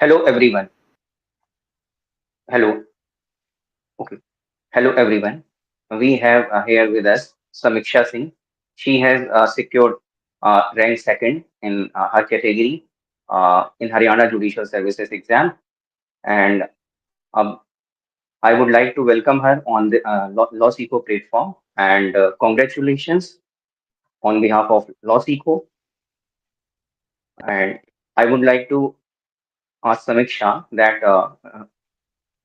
Hello everyone. Hello. Okay. Hello everyone. We have here with us Samiksha Singh. She has secured rank second in her category in Haryana Judicial Services exam, and um, I would like to welcome her on the Law Seco platform. And congratulations on behalf of Law Seco. And I would like to ask Samiksha that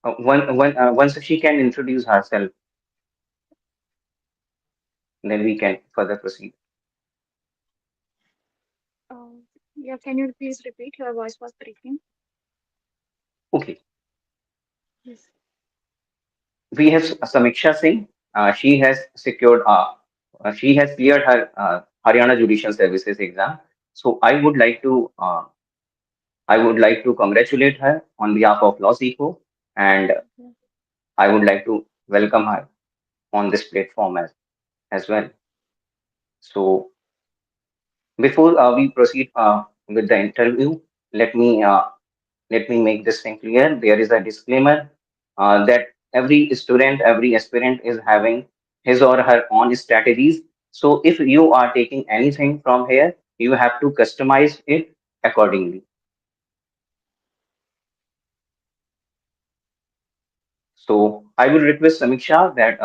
once she can introduce herself, then we can further proceed. Uh, yeah, can you please repeat? Your voice was breaking. Okay. Yes. We have Samiksha Singh. She has cleared her Haryana Judicial Services exam. So I would like to congratulate her on behalf of Law Seco, and Okay. I would like to welcome her on this platform as well. So before we proceed with the interview, let me uh, let me make this thing clear. There is a disclaimer that every student, every aspirant is having his or her own strategies. So if you are taking anything from here, you have to customize it accordingly. So I will request Samiksha that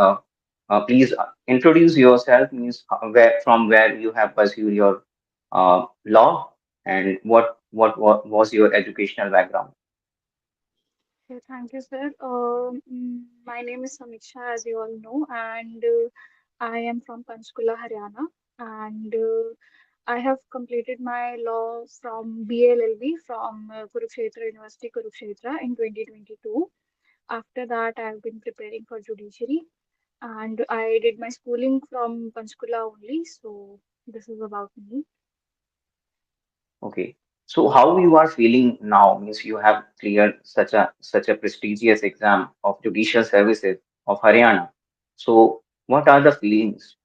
please introduce yourself, means where you have pursued your law and what was your educational background. Okay, thank you, sir. My name is Samiksha, as you all know, and I am from Panchkula, Haryana, and I have completed my law from BLLB from Kurukshetra University, Kurukshetra in 2022. After that, I have been preparing for judiciary, and I did my schooling from Panchkula only. So this is about me. Okay. So how you are feeling now, means you have cleared such a prestigious exam of judicial services of Haryana. So what are the feelings?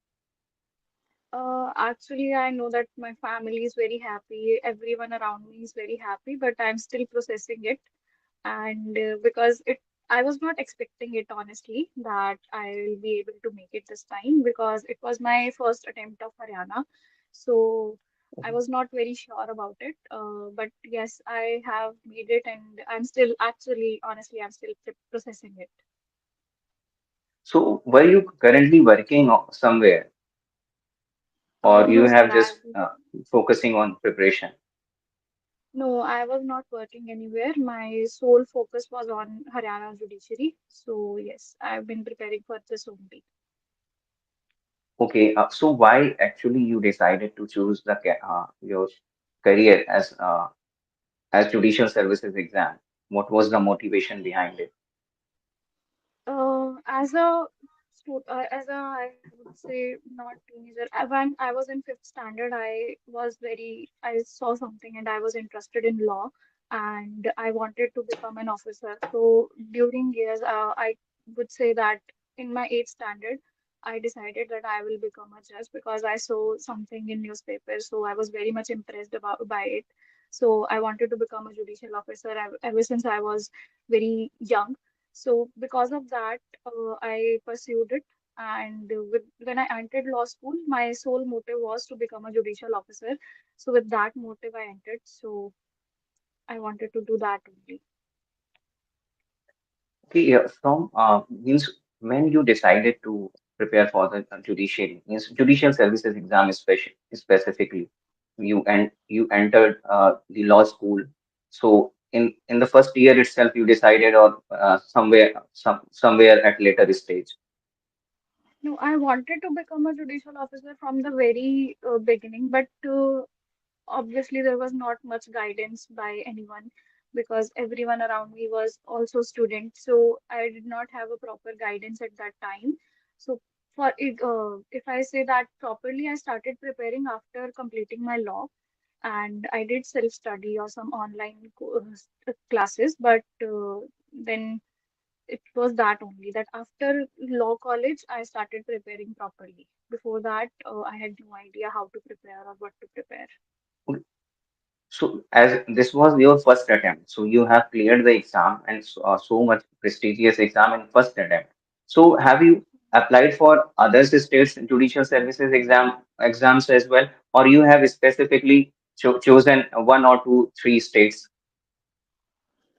Actually, I know that my family is very happy. Everyone around me is very happy, but I'm still processing it. And because I was not expecting it honestly that I will be able to make it this time because it was my first attempt of Haryana. So I was not very sure about it. But yes, I have made it, and I'm still actually, honestly, I'm still processing it. So were you currently working somewhere, or you No, sir, have just focusing on preparation? No, I was not working anywhere. My sole focus was on Haryana judiciary. So yes, I've been preparing for this only. Okay, so why actually you decided to choose your career as judicial services exam? What was the motivation behind it? I would say not teenager. When I was in fifth standard, I saw something and I was interested in law, and I wanted to become an officer. So during years, I would say that in my eighth standard, I decided that I will become a judge because I saw something in newspapers. So I was very much impressed about by it. So I wanted to become a judicial officer ever since I was very young. So because of that, I pursued it. And when I entered law school, my sole motive was to become a judicial officer. So with that motive, I entered. So I wanted to do that only. Okay, yeah, from means when you decided to prepare for the judiciary, means judicial services exam specifically, you entered the law school. So in the first year itself, you decided, or somewhere at later stage. No, I wanted to become a judicial officer from the very beginning, but obviously there was not much guidance by anyone because everyone around me was also student. So I did not have a proper guidance at that time. So if I say that properly, I started preparing after completing my law, and I did self-study or some online classes, but then it was that only that after law college, I started preparing properly. Before that, I had no idea how to prepare or what to prepare. So, as this was your first attempt, so you have cleared the exam and so much prestigious exam in first attempt. So, have you applied for other states judicial services exams as well, or you have specifically chosen one or two, three states?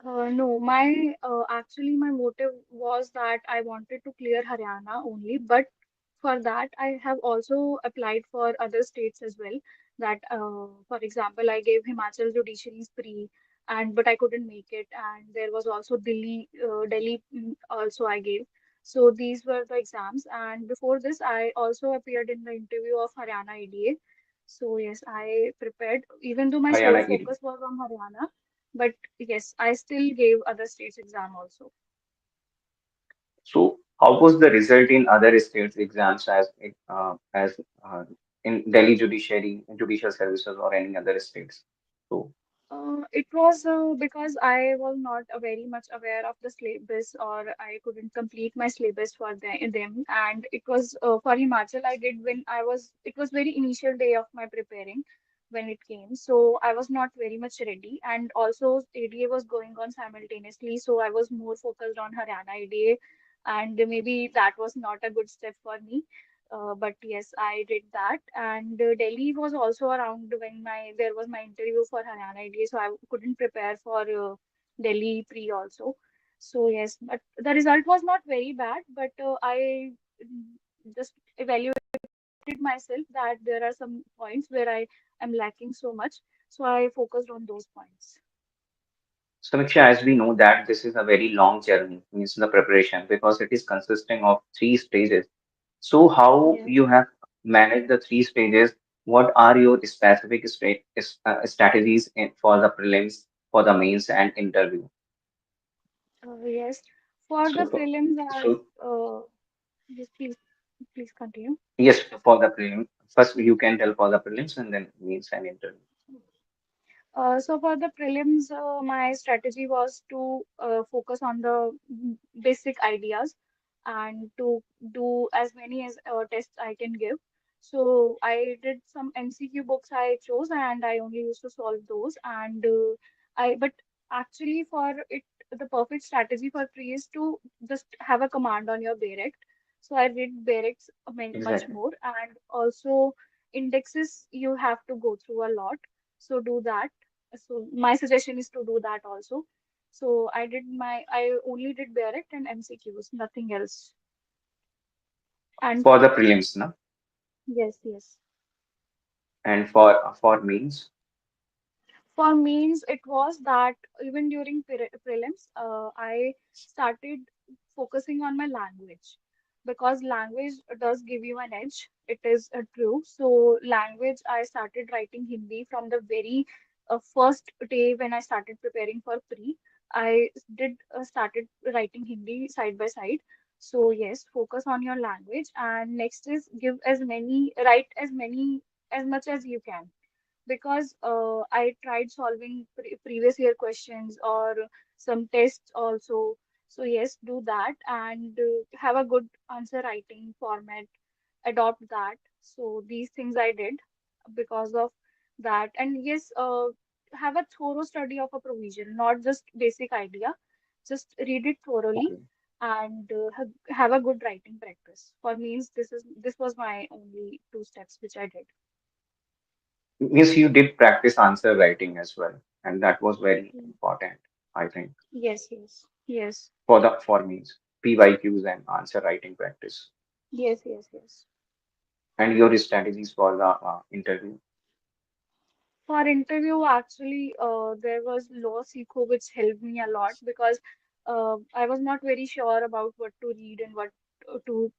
No, my actually my motive was that I wanted to clear Haryana only, but for that I have also applied for other states as well. That, for example, I gave Himachal Judiciary's pre, and but I couldn't make it, and there was also Delhi also I gave. So these were the exams, and before this I also appeared in the interview of Haryana ADA. So yes, I prepared, even though my sole Haryana ED. focus was on Haryana. But yes, I still gave other states exam also. So, how was the result in other states exams as in Delhi Judicial Services or any other states? So, It was because I was not very much aware of the syllabus, or I couldn't complete my syllabus for them. And it was for Himachal, I did when it was very initial day of my preparing when it came. So I was not very much ready. And also ADA was going on simultaneously. So I was more focused on Haryana ADA. And maybe that was not a good step for me. But yes, I did that, and Delhi was also around when my there was my interview for Haryana IDA, so I couldn't prepare for Delhi pre also. So yes, but the result was not very bad, but I just evaluated myself that there are some points where I am lacking so much, so I focused on those points. Samiksha, as we know that this is a very long journey, means the preparation, because it is consisting of three stages. So, how Yeah. you have managed the three stages? What are your specific strategies for the prelims, for the mains, and interview? Yes. For the So, prelims, so yes, please continue. yes, for the prelim, first you can tell for the prelims and then mains and interview. So for the prelims, my strategy was to focus on the basic ideas and to do as many as tests I can give. So I did some MCQ books I chose, and I only used to solve those. And but actually for it, the perfect strategy for pre is to just have a command on your direct. So I did directs much Exactly. more, and also indexes you have to go through a lot. So do that. So my suggestion is to do that also. So I only did direct and MCQs, nothing else. And For the prelims, no? yes, yes. And for mains, For means, it was that even during prelims, I started focusing on my language, because language does give you an edge. It is true. So language, I started writing Hindi from the very first day when I started preparing for pre. I did started writing Hindi side by side. So yes, focus on your language, and next is write as much as you can, because I tried solving previous year questions or some tests also. So yes, do that, and have a good answer writing format, adopt that. So these things I did because of that. And yes, have a thorough study of a provision, not just basic idea. Just read it thoroughly, okay. and have a good writing practice. For means this was my only two steps which I did. Means you did practice answer writing as well, and that was very Mm. important, I think, Yes, yes, yes. for means PYQs and answer writing practice, Yes, yes, yes. and your strategies for the interview. For interview, actually, there was Law Seco which helped me a lot, because I was not very sure about what to read and what to,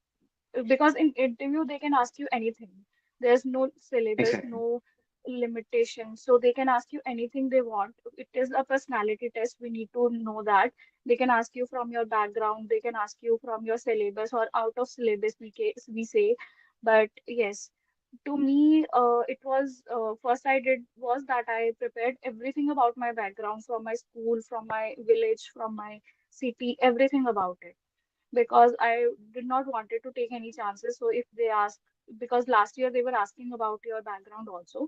because in interview they can ask you anything. There's no syllabus, Exactly. no limitation, so they can ask you anything they want. It is a personality test. We need to know that. They can ask you from your background. They can ask you from your syllabus or out of syllabus. We say, but yes, to me, it was first I did was that I prepared everything about my background, from my school, from my village, from my city, everything about it, because I did not wanted to take any chances. So if they ask, because last year they were asking about your background also,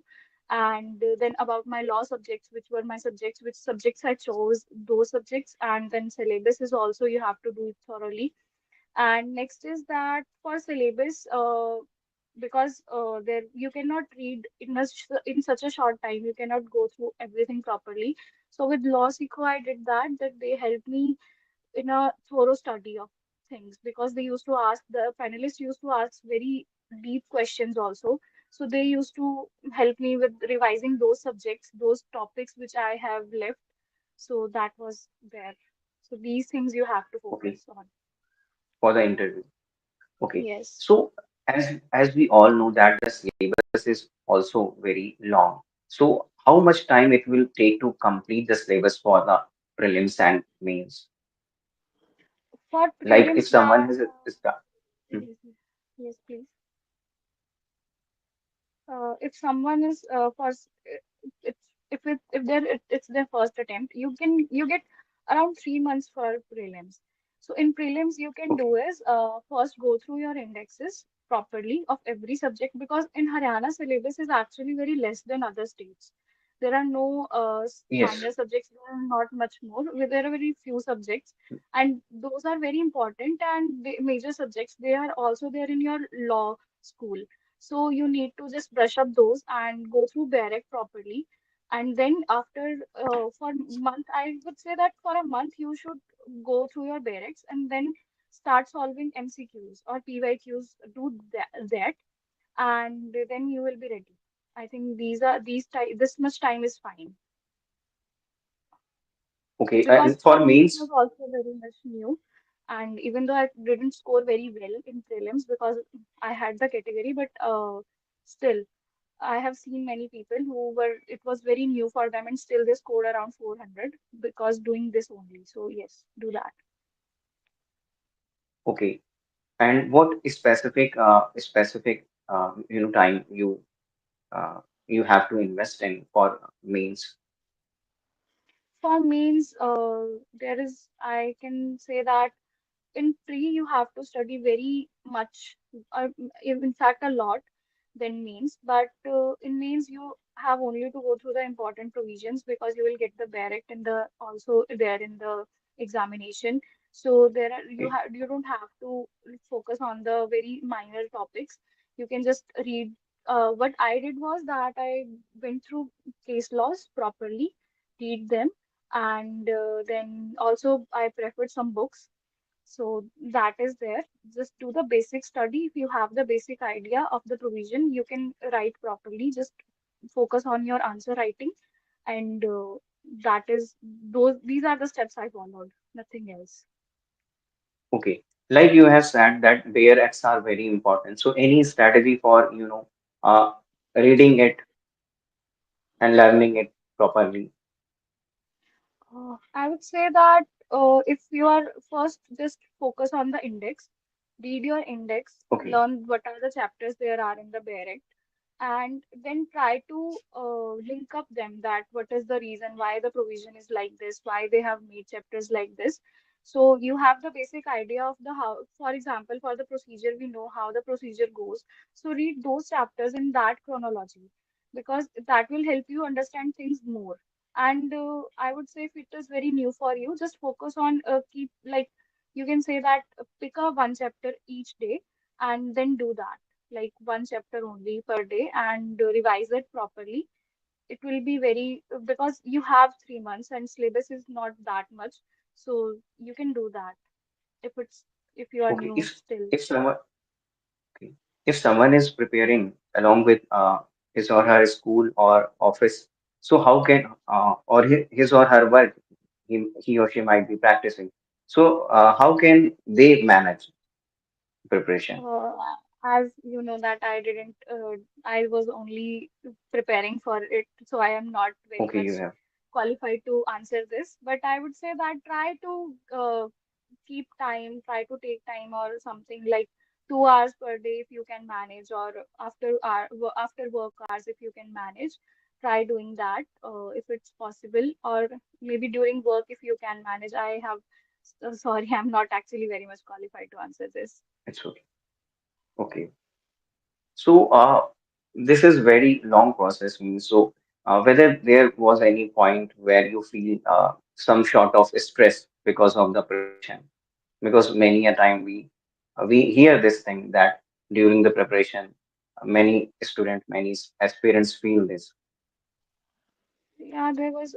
And then about my law subjects, which were my subjects, which subjects I chose, those subjects, and then syllabus is also you have to do it thoroughly. And next is that for syllabus, because there you cannot read in such a short time, you cannot go through everything properly. So with Law Seco, I did that they helped me in a thorough study of things, because they used to ask, the panelists used to ask very deep questions also. So they used to help me with revising those subjects, those topics which I have left. So that was there. So these things you have to Okay, focus on. for the interview. Okay. Yes. So as we all know that the syllabus is also very long. So how much time it will take to complete the syllabus for the prelims and mains? For Like if prelims, someone now, has a start. Hmm, yes, yes, please. If someone is it's if it's their first attempt, you get around 3 months for prelims. So in prelims, you can okay. do is first go through your indexes properly of every subject, because in Haryana syllabus is actually very less than other states. There are no Yes. minor subjects. There are not much more. There are very few subjects, and those are very important and major subjects. They are also there in your law school. So you need to just brush up those and go through Barrack properly. And then after for month, I would say that for a month you should go through your Barracks and then start solving MCQs or PYQs. Do that, and then you will be ready. I think this much time is fine, Okay. because And for for me it was mains, also very much new. And even though I didn't score very well in prelims because I had the category, but still. I have seen many people who were, it was very new for them and still they scored around 400 because doing this only. So yes, do that. okay. And what specific time uh, you have to invest in for mains? For means, there is, I can say that in pre you have to study very much, in fact a lot than mains, but in mains you have only to go through the important provisions because you will get the barrack and the also there in the examination. So there are, Okay. you don't have to focus on the very minor topics. You can just read. What I did was that I went through case laws properly, read them, and then also I preferred some books, so that is there. Just do the basic study. If you have the basic idea of the provision, you can write properly. Just focus on your answer writing, and that is those. These are the steps I followed. Nothing else. Okay. Like you have said that bare acts are very important. So any strategy for, reading it and learning it properly? I would say that if you are first just focus on the index, read your index, Okay. learn what are the chapters there are in the Barrett, and then try to link up them, that what is the reason why the provision is like this, why they have made chapters like this. So you have the basic idea of the how, for example, for the procedure, we know how the procedure goes. So read those chapters in that chronology, because that will help you understand things more. And I would say if it is very new for you, just focus on keep like you can say that pick up one chapter each day and then do that, like one chapter only per day, and revise it properly. It will be very, because you have 3 months and syllabus is not that much, so you can do that if it's if you are Okay. new still. If someone okay. If someone is preparing along with his or her school or office, so how can or his or her work he or she might be practicing. So how can they manage preparation? Uh, as you know that I didn't, I was only preparing for it, so I am not very Okay, you much have. qualified to answer this. But I would say that try to keep time, try to take time or something like 2 hours per day if you can manage, or after work hours if you can manage. Try doing that if it's possible, or maybe during work if you can manage. I have, sorry, I'm not actually very much qualified to answer this. It's okay. Okay. So this is very long process. Means so, whether there was any point where you feel some sort of stress because of the preparation, because many a time we hear this thing that during the preparation, many students, many aspirants feel this. Yeah, there was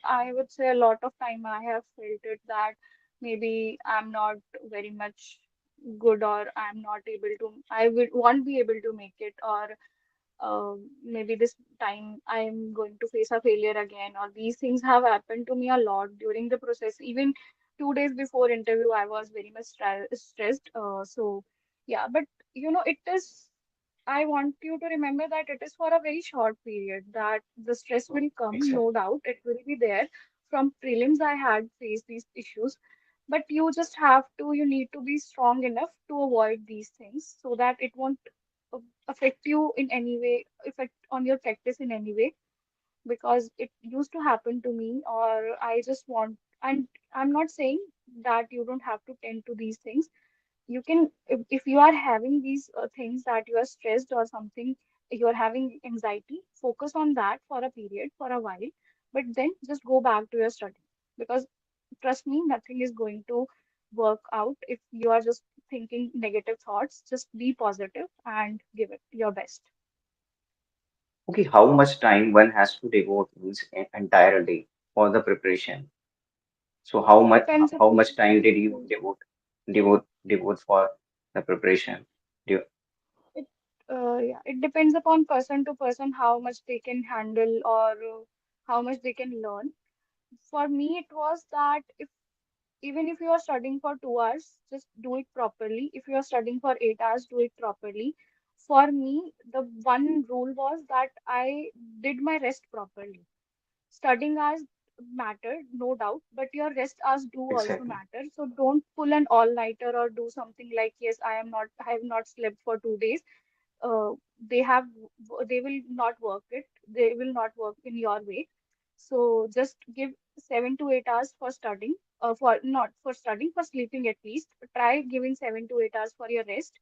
I would say a lot of time I have felt it that maybe I'm not very much good, or I'm not able to, I will won't be able to make it, or maybe this time I'm going to face a failure again, or these things have happened to me a lot during the process. Even 2 days before interview, I was very much stressed. So yeah, but it is. I want you to remember that it is for a very short period, that the stress will come, Exactly. no doubt, it will be there. From prelims, I had faced these issues, but you need to be strong enough to avoid these things so that it won't affect you in any way, affect on your practice in any way, because it used to happen to me, or I just want, and I'm not saying that you don't have to tend to these things. You can, if you are having these things that you are stressed or something, you are having anxiety, focus on that for a period, for a while, but then just go back to your study, because trust me, nothing is going to work out if you are just thinking negative thoughts. Just be positive and give it your best. Okay, how much time one has to devote means an entire day for the preparation? So Depends how upon much time did you devote for the preparation? Do you, it. Yeah, it depends upon person to person how much they can handle, or how much they can learn. For me, it was that if even if you are studying for 2 hours, just do it properly. If you are studying for 8 hours, do it properly. For me, the one rule was that I did my rest properly. Studying hours matter, no doubt, but your rest hours do also exactly. matter. So don't pull an all-nighter or do something like, yes, I have not slept for 2 days. uh, they have they will not work it, they will not work in your way. So just give 7 to 8 hours for studying, for not for studying, for sleeping at least. Try giving 7 to 8 hours for your rest,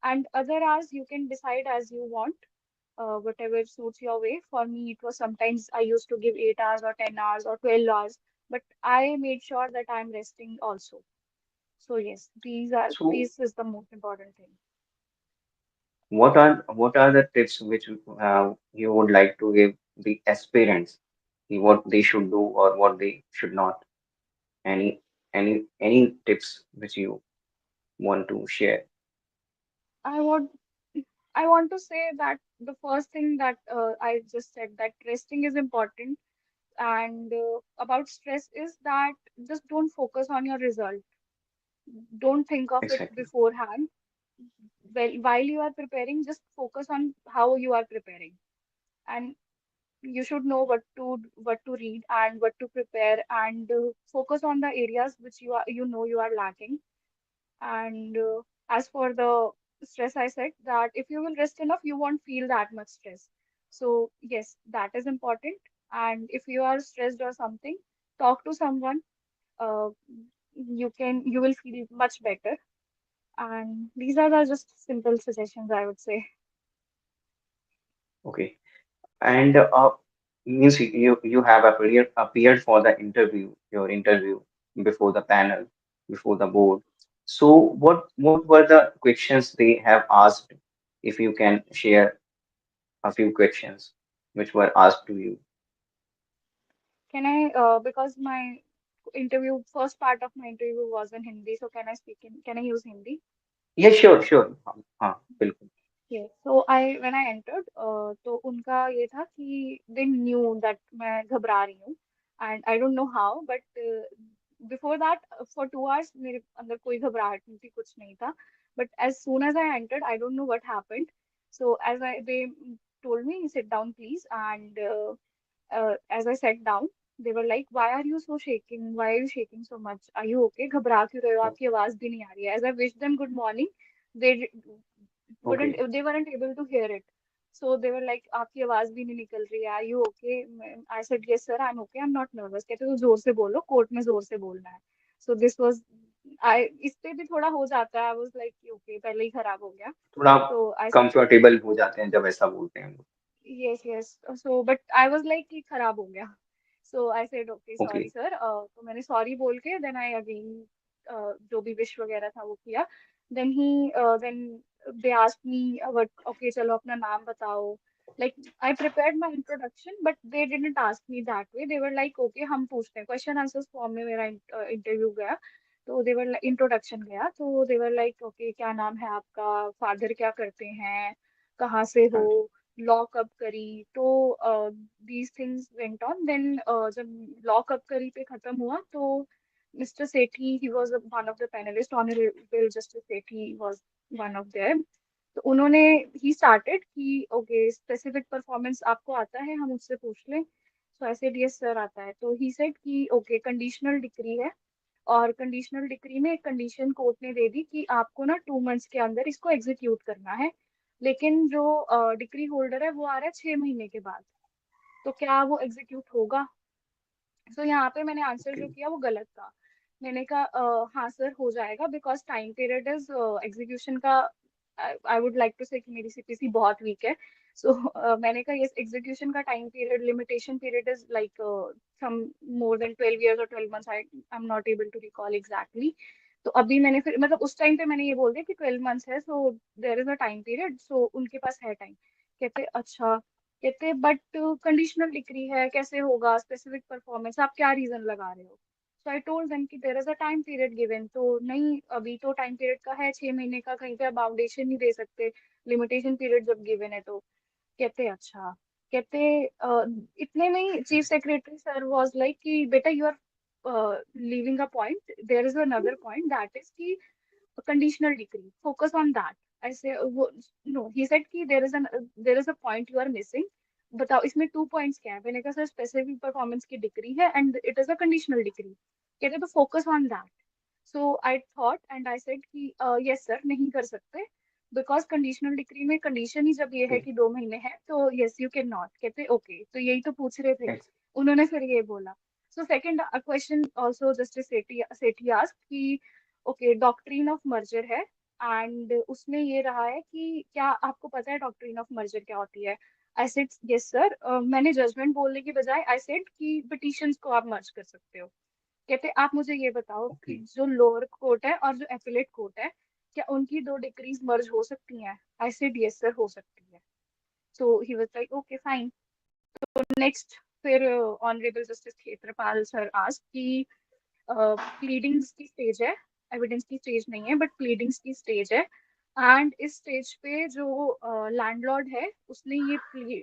and other hours you can decide as you want, whatever suits your way. For me, it was sometimes I used to give 8 hours or 10 hours or 12 hours, but I made sure that I'm resting also. So yes, So this is the most important thing. what are the tips which you would like to give the aspirants, what they should do or what they should not? Any any tips which you want to share? I would I want to say that the first thing that I just said, that resting is important, and about stress is that just don't focus on your result. Don't think of it Exactly. beforehand. Well, while you are preparing, just focus on how you are preparing, and you should know what to read and what to prepare, and focus on the areas which you are lacking. And as for the stress, I said that if you will rest enough, you won't feel that much stress. So, yes, that is important. And if you are stressed or something, talk to someone. Uh, you will feel much better. And these are the just simple suggestions, I would say. Okay. And means you have appeared for the interview, your interview before the panel, before the board. So what were the questions they have asked? If you can share a few questions which were asked to you. Can I, because my first part of my interview was in Hindi, so can I use Hindi? Yeah, sure, sure. हाँ, बिल्कुल. Yes. So I when I entered, तो उनका ये था कि they knew that मैं घबरा रही हूँ, and I don't know how, but before that for 2 hours मेरे अंदर कोई घबराहट नहीं थी, कुछ नहीं था. But as soon as I entered, I don't know what happened. So they told me sit down please, and as I sat down, they were like, "Why are you so shaking? Why are you shaking so much? Are you okay? घबरा क्यों रहे हो? आपकी आवाज भी नहीं आ रही है." As I wished them good morning, they Okay, weren't able to hear it. So they were like, आपकी आवाज भी नहीं निकल रही है. Are you okay? I said, yes sir, I'm okay. I'm not nervous. कहते तो जोर से बोलो, कोर्ट में जोर से बोलना है. So this was इस पे भी थोड़ा हो जाता है। आई वाज लाइक ओके, पहले ही खराब हो गया। थोड़ा तो आई कंफर्टेबल हो जाते हैं जब ऐसा बोलते हैं लोग। Yes yes. So but I was like कि खराब हो गया। So I said okay okay. Sorry sir. तो मैंने सॉरी बोल के देन आई अगेन जो भी विश वगैरह था वो किया। Then he then they asked me what, okay चलो अपना नाम बताओ। Like I prepared my introduction but they didn't ask me that way. They were like okay हम पूछते हैं, क्वेश्चन आंसर्स फॉर्म में मेरा इंटरव्यू गया। तो देवर इंट्रोडक्शन गया तो देवर लाइक ओके क्या नाम है आपका, फादर क्या करते हैं, कहाँ से हो, हाँ जी। लॉ कब करी। तो these things went on. Then जब लॉ कब करी पे खत्म हुआ तो mister Sethi he was one of the panelist, honourable justice Sethi was one of their. तो उन्होंने ही स्टार्टेड कि ओके स्पेसिफिक परफॉर्मेंस आपको आता है, हम उससे पूछ लें। So I said yes sir आता है। तो ही सेड कि ओके कंडीशनल डिक्री है, और कंडीशनल डिक्री में एक कंडीशन कोर्ट ने दे दी कि आपको ना 2 मंथ्स के अंदर इसको एग्जीक्यूट करना है। लेकिन जो डिक्री होल्डर है वो आ रहा है 6 महीने के बाद। तो क्या वो एग्जीक्यूट होगा? सो यहाँ पे मैंने आंसर ओके। जो किया वो गलत था। मैंने कहा हाँ सर हो जाएगा because time period is execution का। आई वुड लाइक टू से कि मेरी सीपीसी बहुत वीक है। सो मैंने कहा ये एग्जीक्यूशन का time period, limitation period is like some more than 12 years और 12 months। I am not able to recall exactly. तो अभी मैंने फिर मतलब उस टाइम पे मैंने ये बोल दिया कि 12 months है, so there is a time period, so उनके पास है टाइम। कहते अच्छा, कहते बट कंडीशनल डिग्री है कैसे होगा, स्पेसिफिक परफॉर्मेंस आप क्या रीजन लगा रहे हो। सो आई टोल्ड देम कि there is a time period given. तो नहीं अभी तो टाइम पीरियड का है 6 महीने का, कहीं पे आप बाउंडेशन नहीं दे सकते लिमिटेशन पीरियड जब गिवन है तो। कहते अच्छा, कहते इतने में ही chief secretary sir was like कि बेटा you are leaving a point, there is another point that is कि conditional degree, focus on that। ऐसे वो नो ही सेड कि there is a point you are missing. बताओ इसमें 2 points क्या है? मैंने कहा सर स्पेसिफिक परफॉर्मेंस की डिग्री है and it is a conditional degree. कहते तो focus on that. So I thought and I said कि यस सर नहीं कर सकते बिकॉज कंडीशनल डिग्री में कंडीशन ही जब ये है ओके। कि 2 महीने है तो यस यू कैन नॉट। कहते ओके तो यही तो पूछ रहे थे। Yes, उन्होंने फिर ये बोला। So second question also justice Sethi Sethi asked कि ओके डॉक्ट्रिन ऑफ मर्जर है एंड उसमें ये रहा है कि क्या आपको पता है डॉक्ट्रिन ऑफ मर्जर क्या होती है? आई सेड यस सर। मैंने जजमेंट बोलने की बजाय आई सेड कि पिटिशंस को आप मर्ज कर सकते हो। कहते आप मुझे ये बताओ कि ओके। जो लोअर कोर्ट है और जो एपीलेट कोर्ट है, क्या उनकी दो डिक्रीज मर्ज हो सकती हैं? आई सेड यस सर हो सकती है। So he was like okay fine. तो नेक्स्ट फिर honourable justice Kshetrapal sir ask कि प्लीडिंग्स की स्टेज है, एविडेंस की स्टेज नहीं है बट प्लीडिंग्स की स्टेज है। एंड इस स्टेज पे जो लैंडलॉर्ड है उसने ये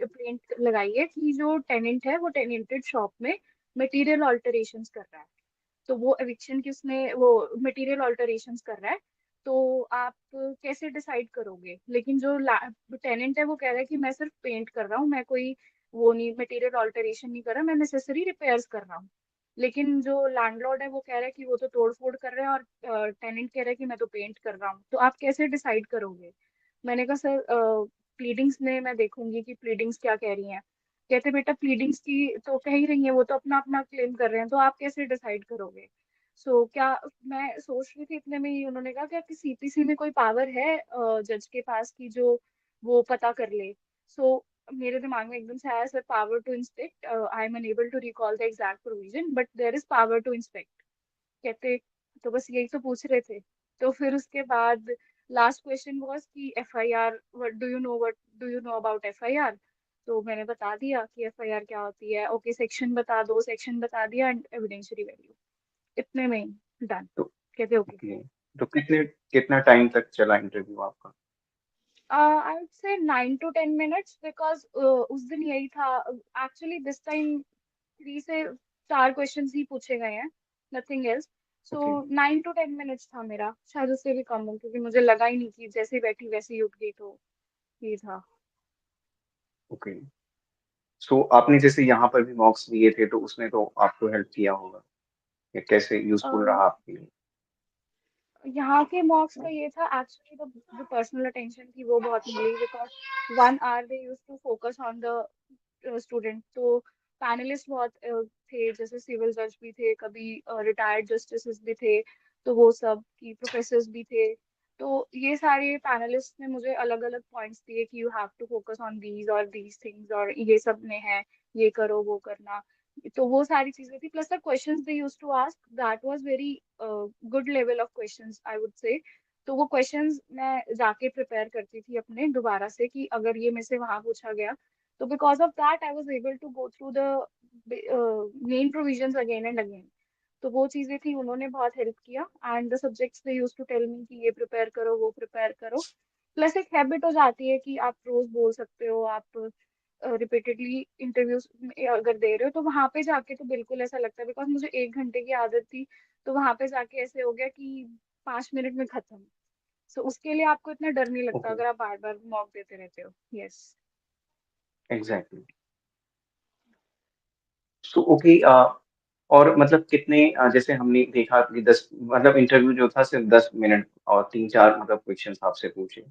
प्लेंट लगाई है कि जो टेनेंट है वो टेनेंटेड शॉप में मटेरियल ऑल्टरेशंस कर रहा है। तो वो एविक्शन की उसने वो मटेरियल ऑल्टरेशंस कर रहा है। तो आप कैसे डिसाइड करोगे? लेकिन जो टेनेंट है वो कह रहा है कि मैं सिर्फ पेंट कर रहा हूँ, मैं कोई वो नहीं मटेरियल ऑल्टरेशन नहीं कर रहा, मैं नेसेसरी रिपेयर्स कर रहा हूँ। लेकिन जो लैंडलॉर्ड है वो कह रहा है कि वो तो तोड़ फोड़ कर रहा है और टेनेंट कह रहा है कि मैं तो पेंट कर रहा हूँ। तो आप कैसे डिसाइड करोगे? मैंने कहा सर प्लीडिंग्स में मैं देखूंगी कि प्लीडिंग्स क्या कह रही हैं। कहते बेटा प्लीडिंग्स की तो कह ही रही है, वो तो अपना अपना क्लेम कर रहे हैं, तो आप कैसे डिसाइड करोगे? सो क्या मैं सोच रही थी इतने में ही उन्होंने कहा क्या कि सीपीसी में कोई पावर है जज के पास की जो वो पता कर ले। सो मेरे दिमाग में एकदम से आया sir power to inspect, I am unable to recall the exact provision but there is power to inspect. कहते तो बस यही तो पूछ रहे थे। तो फिर उसके बाद लास्ट क्वेश्चन वाज कि FIR, what do you know about FIR? तो मैंने बता दिया कि एफआईआर क्या होती है। ओके सेक्शन बता दो, सेक्शन बता दिया एंड एविडेंशियरी वैल्यू। इतने में ही डन। तो कहते ओके ओके। फाइन। तो कितना टाइम तक चला इंटरव्यू आपका? आई वुड से 9 to 10 minutes बिकॉज उस दिन यही था। एक्चुअली दिस टाइम 3 से 4 क्वेश्चंस ही पूछे गए हैं, nothing else. So okay. 9 to 10 minutes था मेरा, शायद उससे भी कम हो क्योंकि मुझे लगा ही नहीं कि जैसे ही बैठी वैसे ही उठ गई। तो ये था। ओके। सो आपने जैसे यहाँ पर भी मॉक्स दिए थे तो उसने तो आपको हेल्प किया होगा, ये कैसे यूजफुल रहा आपके लिए? यहाँ के मॉक्स का ये था एक्चुअली तो जो पर्सनल अटेंशन थी वो बहुत मिली because 1 hour they use to focus on the student. तो पैनलिस्ट बहुत थे, जैसे सिविल जज भी थे, कभी रिटायर्ड जस्टिस भी थे, तो वो सब की प्रोफेसर्स भी थे। तो ये सारे पैनलिस्ट ने मुझे अलग अलग पॉइंट्स दिए कि you have to focus on these things, और ये सब में है, ये करो वो करना। तो वो सारी चीजें थी, plus the questions they used to ask, that was very good level of questions I would say. तो वो क्वेश्चंस मैं जाके प्रिपेयर करती थी अपने दोबारा से, कि अगर ये मेरे से वहां पूछा गया, तो because of that I was able to go through the main provisions again and again. तो वो चीजें थी, उन्होंने बहुत हेल्प किया। And the subjects they used to tell me कि ये प्रिपेयर करो वो प्रिपेयर करो। प्लस एक हैबिट हो जाती है कि आप रोज बोल सकते हो, आप रिपीटेडली इंटरव्यूज अगर दे रहे हो, तो वहां पे जाके तो बिल्कुल ऐसा लगता है, बिकॉज मुझे 1 घंटे की आदत थी, तो वहां पे जाके ऐसे हो गया कि 5 मिनट में खत्म। सो उसके लिए आपको इतना डर नहीं लगता ओके, अगर आप बार बार मॉक देते रहते हो। यस। एग्जैक्टली। सो ओके, और मतलब कितने जैसे हमने देखा कि 10, मतलब इंटरव्यू जो था सिर्फ 10 मिनट और 3-4 मतलब क्वेश्चन आपसे पूछे।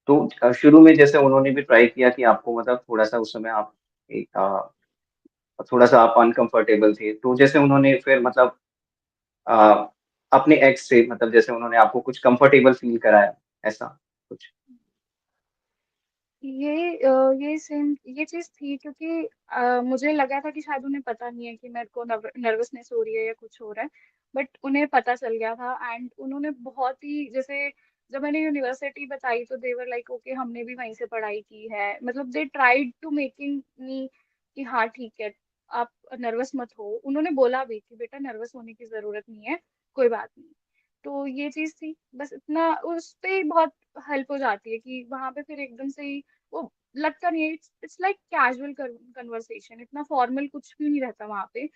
तो शुरू में जैसे उन्होंने भी ट्राई किया कि आपको मतलब थोड़ा सा उस समय आप एक थोड़ा सा आप अनकंफर्टेबल थे, तो जैसे उन्होंने फिर मतलब अ, अपने एक्स से मतलब जैसे उन्होंने आपको कुछ कंफर्टेबल फील कराया, ऐसा कुछ? ये सेम ये चीज थी, क्योंकि मुझे लगा था कि शायद उन्हें पता नहीं है कि मेरे को नर्वसनेस हो रही है या कुछ हो रहा है। बट उन्हें पता चल गया था, एंड उन्होंने बहुत ही जैसे, जब मैंने यूनिवर्सिटी बताई तो देवर लाइक ओके, हमने भी वहीं से पढ़ाई की है, मतलब they tried to making me कि हाँ ठीक है, आप नर्वस मत हो। उन्होंने बोला भी कि बेटा नर्वस होने की जरूरत नहीं है, कोई बात नहीं। तो ये चीज थी, बस इतना उस पे ही बहुत हेल्प हो जाती है कि वहां पे फिर एकदम से ही वो लगता नहीं है, it's it's like casual conversation, इतना फॉर्मल कुछ भी नहीं रहता वहां पे।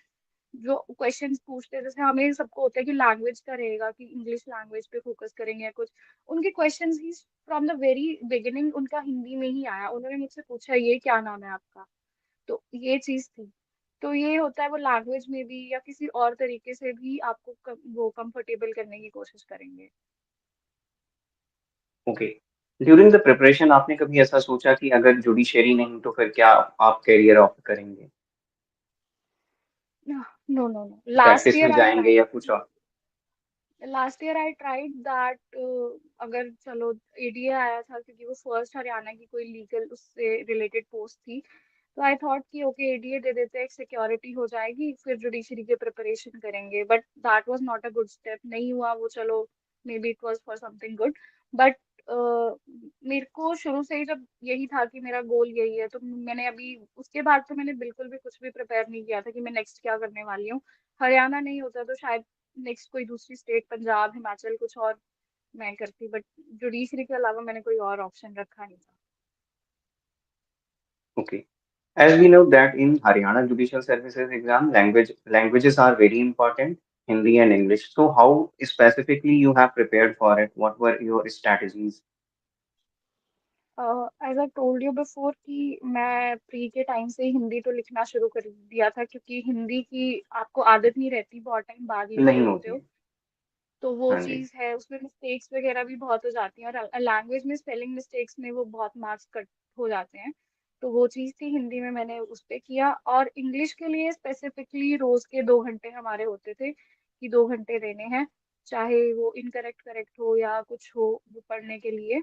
जो क्वेश्चंस पूछते हैं, जैसे हमें सबको होता है कि लैंग्वेज का रहेगा, कि इंग्लिश लैंग्वेज पे फोकस करेंगे या कुछ, उनके questions he from the very beginning उनका हिंदी में ही आया। उन्होंने मुझसे पूछा ये क्या नाम है आपका। तो ये चीज थी। तो ये होता है, वो लैंग्वेज में भी या किसी और तरीके से भी आपको वो कंफर्टेबल करने की कोशिश करेंगे। ओके। ड्यूरिंग द प्रिपरेशन आपने कभी ऐसा सोचा कि अगर जुडिशरी नहीं तो फिर क्या आप करियर ऑप्ट करेंगे? No no no, last practice में ईयर आई जाएंगे ट्राइड। या कुछ और? Last year I tried that, अगर चलो एडीए आया था, क्योंकि वो फर्स्ट हरियाणा की कोई लीगल उससे रिलेटेड पोस्ट थी। तो आई थॉट कि ओके एडीए दे देते हैं, एक सिक्योरिटी हो जाएगी, फिर जुडिशरी की प्रिपरेशन करेंगे। But that was not a good step, नहीं हुआ वो। चलो may be it was for something good. But मेरे को शुरू से ही जब यही था कि मेरा गोल यही है, तो मैंने अभी उसके बाद तो मैंने बिल्कुल भी कुछ भी प्रिपेयर नहीं किया था कि मैं नेक्स्ट क्या करने वाली हूँ। हरियाणा नहीं होता तो शायद नेक्स्ट कोई दूसरी स्टेट, पंजाब, हिमाचल, कुछ और मैं करती। बट जुडिशरी के अलावा मैंने कोई और ऑप्शन रखा नहीं था। Okay. As we know that in Haryana Judicial Services exam, languages are very important, Hindi and English. So how specifically you have prepared for it? What were your strategies? As I told you before कि मैं pre के time से ही हिंदी तो लिखना शुरू कर दिया था, क्योंकि हिंदी की आपको आदत नहीं रहती, बहुत टाइम बाद लिख रहे नहीं होते होती हो। है। तो वो हाँ जी। चीज है, उसमें मिस्टेक्स वगैरह भी बहुत हो जाती हैं, और लैंग्वेज में स्पेलिंग मिस्टेक्स में वो बहुत मार्क्स कट हो जाते हैं। तो वो चीज थी, हिंदी में मैंने उस पे किया। और इंग्लिश के लिए स्पेसिफिकली रोज के 2 घंटे हमारे होते थे, कि 2 घंटे देने हैं, चाहे वो इनकरेक्ट करेक्ट हो या कुछ हो, वो पढ़ने के लिए।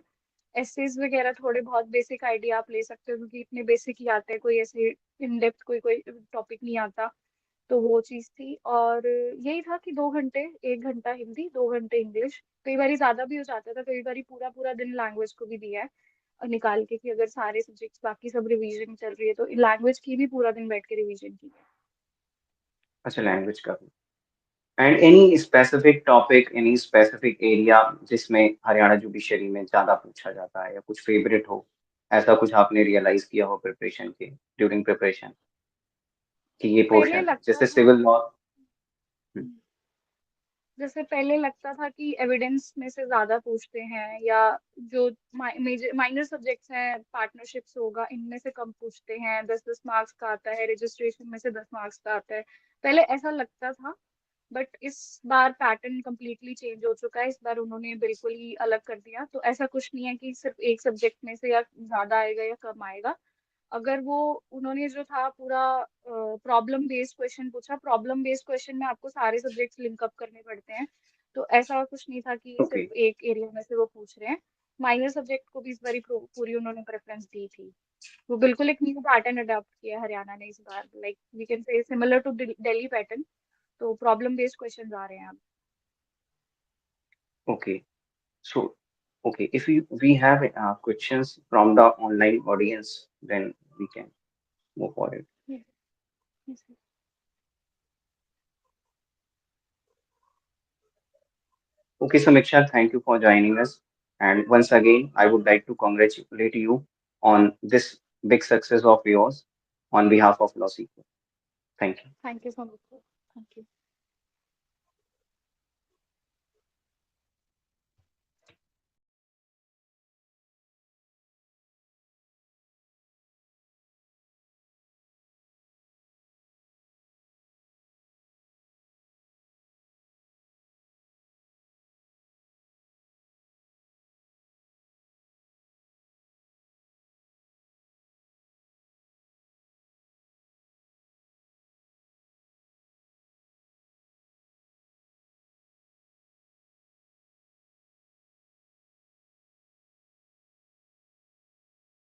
एसेज वगैरह थोड़े बहुत बेसिक आइडिया आप ले सकते हो, क्योंकि इतने बेसिक ही आते हैं, कोई ऐसे इन डेप्थ कोई कोई टॉपिक नहीं आता। तो वो चीज थी। और यही था कि 2 घंटे, 1 घंटा हिंदी, 2 घंटे इंग्लिश। कई बार ज्यादा भी हो जाता था, कई बार पूरा पूरा दिन लैंग्वेज को भी दिया है और निकाल के, कि अगर सारे सब्जेक्ट्स बाकी सब रिवीजन चल रही है, तो लैंग्वेज की भी पूरा दिन बैठ के रिवीजन की है। अच्छा, लैंग्वेज का भी। And any specific topic, any specific area जिसमें हरियाणा जुडिशरी में ज्यादा पूछा जाता है या कुछ फेवरेट हो, ऐसा कुछ आपने रियलाइज किया हो प्रिपरेशन के, ड्यूरिंग प्रिपरेशन, कि ये पहले पोर्शन है लगता जैसे था, सिविल लॉ? जैसे पहले लगता था कि एविडेंस में से ज्यादा पूछते हैं, या जो माइनर सब्जेक्ट्स हैं, पार्टनरशिप्स होगा, इनमें से कम पूछते हैं, 10-10 मार्क्स का आता है, रजिस्ट्रेशन में से 10 मार्क्स का आता है। पहले ऐसा लगता था। बट इस बार पैटर्न completely चेंज हो चुका है, इस बार उन्होंने बिल्कुल ही अलग कर दिया। तो ऐसा कुछ नहीं है कि सिर्फ एक सब्जेक्ट में से या ज्यादा आएगा या कम आएगा। अगर वो उन्होंने जो था पूरा प्रॉब्लम बेस्ड क्वेश्चन पूछा, प्रॉब्लम बेस्ड क्वेश्चन में आपको सारे सब्जेक्ट्स लिंक अप करने पड़ते हैं। तो ऐसा कुछ नहीं था कि Okay. सिर्फ एक एरिया में से वो पूछ रहे हैं। माइनर सब्जेक्ट को भी इस बारी पूरी उन्होंने प्रेफरेंस दी थी। वो बिल्कुल एक न्यू पैटर्न अडॉप्ट किया है हरियाणा ने इस बार, like we can say similar to Delhi pattern. तो प्रॉब्लम बेस्ड क्वेश्चंस आ रहे हैं अब। Okay. So, okay, if we have questions from the online audience, then we can move forward. Yes, yes, yes. Okay, Samiksha, thank you for joining us. And once again, I would like to congratulate you on this big success of yours on behalf of Law Seeker. Thank you. Thank you so much, sir. Thank you.